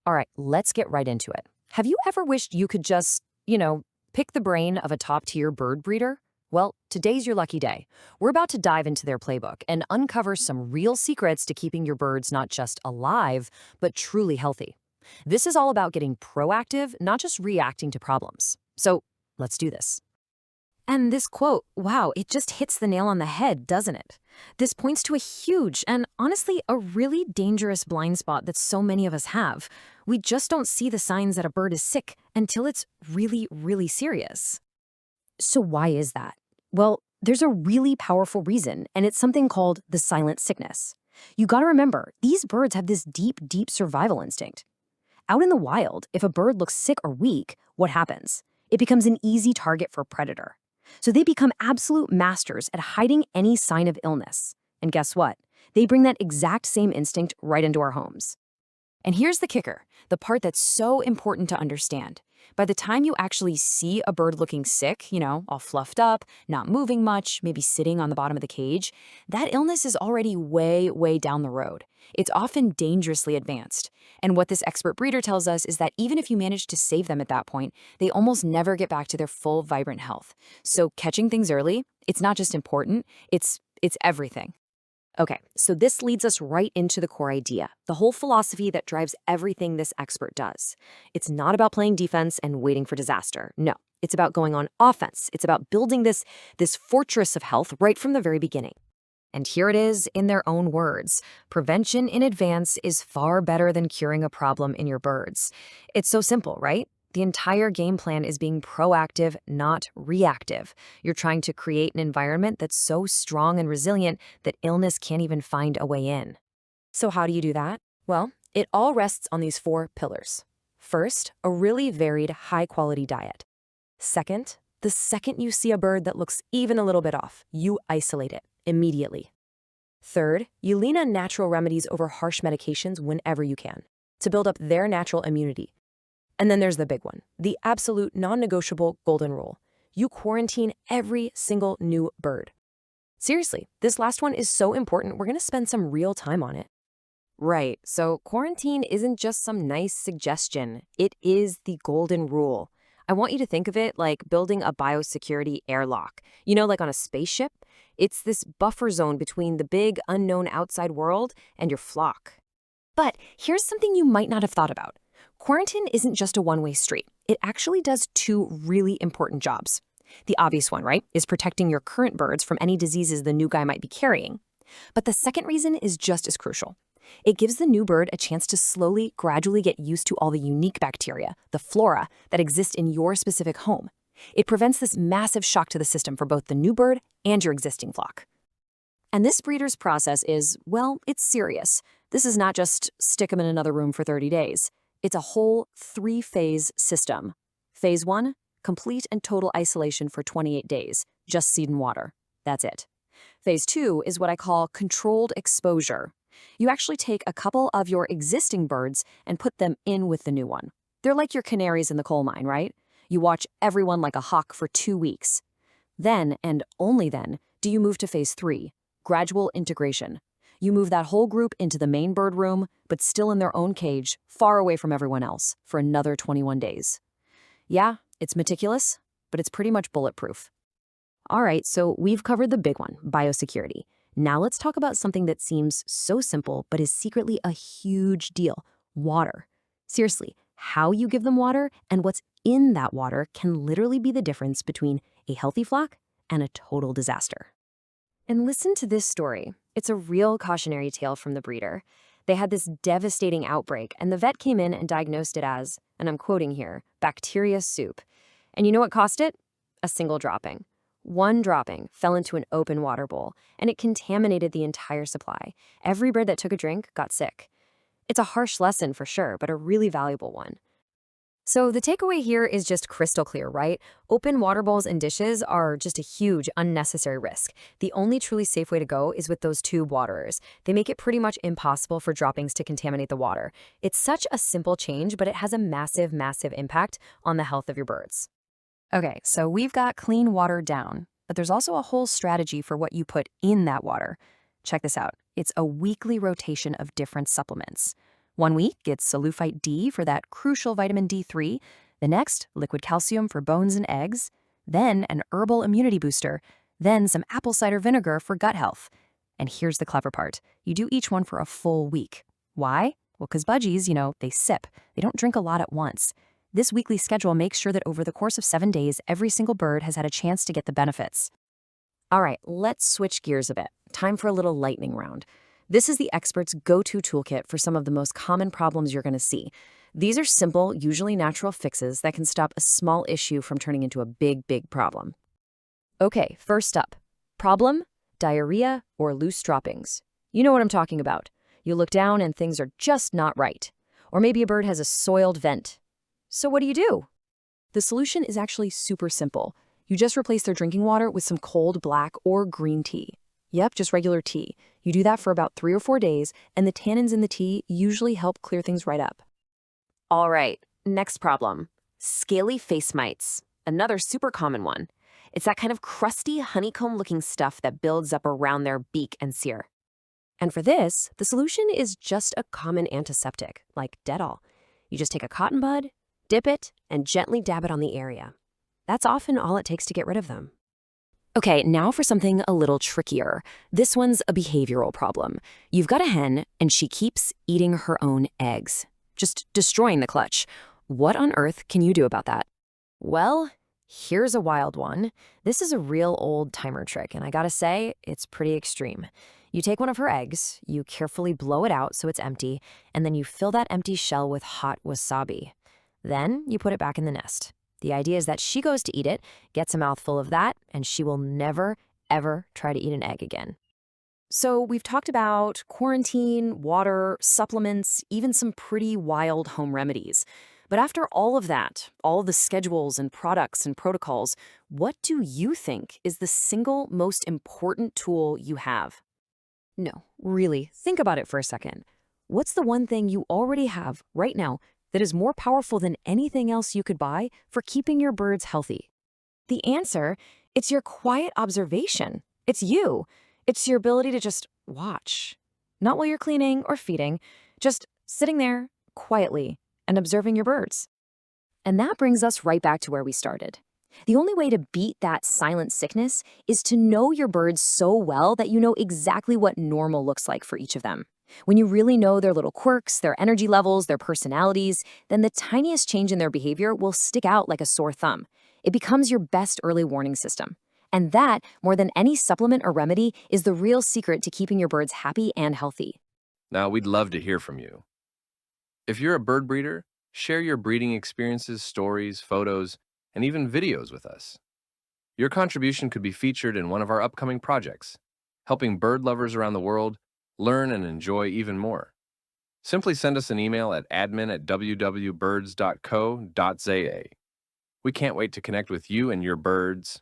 All right, let's get right into it. Have you ever wished you could just, pick the brain of a top-tier bird breeder? Well, today's your lucky day. We're about to dive into their playbook and uncover some real secrets to keeping your birds not just alive, but truly healthy. This is all about getting proactive, not just reacting to problems. So let's do this. And this quote, wow, it just hits the nail on the head, doesn't it? This points to a huge and honestly a really dangerous blind spot that so many of us have. We just don't see the signs that a bird is sick until it's really, really serious. So why is that? Well, there's a really powerful reason, and it's something called the silent sickness. You gotta remember, these birds have this deep, deep survival instinct. Out in the wild, if a bird looks sick or weak, what happens? It becomes an easy target for a predator. So they become absolute masters at hiding any sign of illness. And guess what? They bring that exact same instinct right into our homes. And here's the kicker, the part that's so important to understand. By the time you actually see a bird looking sick, all fluffed up, not moving much, maybe sitting on the bottom of the cage, that illness is already way, way down the road. It's often dangerously advanced. And what this expert breeder tells us is that even if you manage to save them at that point, they almost never get back to their full, vibrant health. So catching things early, it's not just important, it's everything. Okay, so this leads us right into the core idea, the whole philosophy that drives everything this expert does. It's not about playing defense and waiting for disaster. No, it's about going on offense. It's about building this fortress of health right from the very beginning. And here it is in their own words. Prevention in advance is far better than curing a problem in your birds. It's so simple, right? The entire game plan is being proactive, not reactive. You're trying to create an environment that's so strong and resilient that illness can't even find a way in. So how do you do that? Well, it all rests on these 4 pillars. First, a really varied, high-quality diet. Second, the second you see a bird that looks even a little bit off, you isolate it immediately. Third, you lean on natural remedies over harsh medications whenever you can to build up their natural immunity. And then there's the big one, the absolute non-negotiable golden rule. You quarantine every single new bird. Seriously, this last one is so important, we're gonna spend some real time on it. Right, so quarantine isn't just some nice suggestion, it is the golden rule. I want you to think of it like building a biosecurity airlock. Like on a spaceship? It's this buffer zone between the big, unknown outside world and your flock. But here's something you might not have thought about. Quarantine isn't just a one-way street. It actually does 2 really important jobs. The obvious one, right, is protecting your current birds from any diseases the new guy might be carrying. But the second reason is just as crucial. It gives the new bird a chance to slowly, gradually get used to all the unique bacteria, the flora, that exist in your specific home. It prevents this massive shock to the system for both the new bird and your existing flock. And this breeder's process is, well, it's serious. This is not just stick them in another room for 30 days. It's a whole 3-phase system. Phase 1, complete and total isolation for 28 days, just seed and water. That's it. Phase 2 is what I call controlled exposure. You actually take a couple of your existing birds and put them in with the new one. They're like your canaries in the coal mine, right? You watch everyone like a hawk for 2 weeks. Then, and only then, do you move to phase 3, gradual integration. You move that whole group into the main bird room, but still in their own cage, far away from everyone else, for another 21 days. Yeah, it's meticulous, but it's pretty much bulletproof. All right, so we've covered the big one, biosecurity. Now let's talk about something that seems so simple, but is secretly a huge deal, water. Seriously, how you give them water and what's in that water can literally be the difference between a healthy flock and a total disaster. And listen to this story. It's a real cautionary tale from the breeder. They had this devastating outbreak, and the vet came in and diagnosed it as, and I'm quoting here, bacteria soup. And you know what caused it? A single dropping. One dropping fell into an open water bowl, and it contaminated the entire supply. Every bird that took a drink got sick. It's a harsh lesson for sure, but a really valuable one. So the takeaway here is just crystal clear, right? Open water bowls and dishes are just a huge, unnecessary risk. The only truly safe way to go is with those tube waterers. They make it pretty much impossible for droppings to contaminate the water. It's such a simple change, but it has a massive, massive impact on the health of your birds. Okay, so we've got clean water down, but there's also a whole strategy for what you put in that water. Check this out. It's a weekly rotation of different supplements. One week, it's sulfite D for that crucial vitamin D3. The next, liquid calcium for bones and eggs. Then, an herbal immunity booster. Then, some apple cider vinegar for gut health. And here's the clever part. You do each one for a full week. Why? Well, because budgies, they sip. They don't drink a lot at once. This weekly schedule makes sure that over the course of 7 days, every single bird has had a chance to get the benefits. All right, let's switch gears a bit. Time for a little lightning round. This is the expert's go-to toolkit for some of the most common problems you're going to see. These are simple, usually natural fixes that can stop a small issue from turning into a big, big problem. Okay, first up. Problem? Diarrhea or loose droppings. You know what I'm talking about. You look down and things are just not right. Or maybe a bird has a soiled vent. So what do? The solution is actually super simple. You just replace their drinking water with some cold black or green tea. Yep, just regular tea. You do that for about 3 or 4 days, and the tannins in the tea usually help clear things right up. All right, next problem. Scaly face mites. Another super common one. It's that kind of crusty, honeycomb-looking stuff that builds up around their beak and cere. And for this, the solution is just a common antiseptic, like Dettol. You just take a cotton bud, dip it, and gently dab it on the area. That's often all it takes to get rid of them. Okay, now for something a little trickier. This one's a behavioral problem. You've got a hen, and she keeps eating her own eggs, just destroying the clutch. What on earth can you do about that? Well, here's a wild one. This is a real old-timer trick, and I gotta say, it's pretty extreme. You take one of her eggs, you carefully blow it out so it's empty, and then you fill that empty shell with hot wasabi. Then you put it back in the nest. The idea is that she goes to eat it, gets a mouthful of that, and she will never, ever try to eat an egg again. So we've talked about quarantine, water, supplements, even some pretty wild home remedies. But after all of that, all the schedules and products and protocols, what do you think is the single most important tool you have? No, really, think about it for a second. What's the one thing you already have right now that is more powerful than anything else you could buy for keeping your birds healthy? The answer, it's your quiet observation. It's you. It's your ability to just watch. Not while you're cleaning or feeding, just sitting there quietly and observing your birds. And that brings us right back to where we started. The only way to beat that silent sickness is to know your birds so well that you know exactly what normal looks like for each of them. When you really know their little quirks, their energy levels, their personalities, then the tiniest change in their behavior will stick out like a sore thumb. It becomes your best early warning system. And that, more than any supplement or remedy, is the real secret to keeping your birds happy and healthy. Now, we'd love to hear from you. If you're a bird breeder, share your breeding experiences, stories, photos, and even videos with us. Your contribution could be featured in one of our upcoming projects, helping bird lovers around the world learn and enjoy even more. Simply send us an email at admin@www.birds.co.za. We can't wait to connect with you and your birds.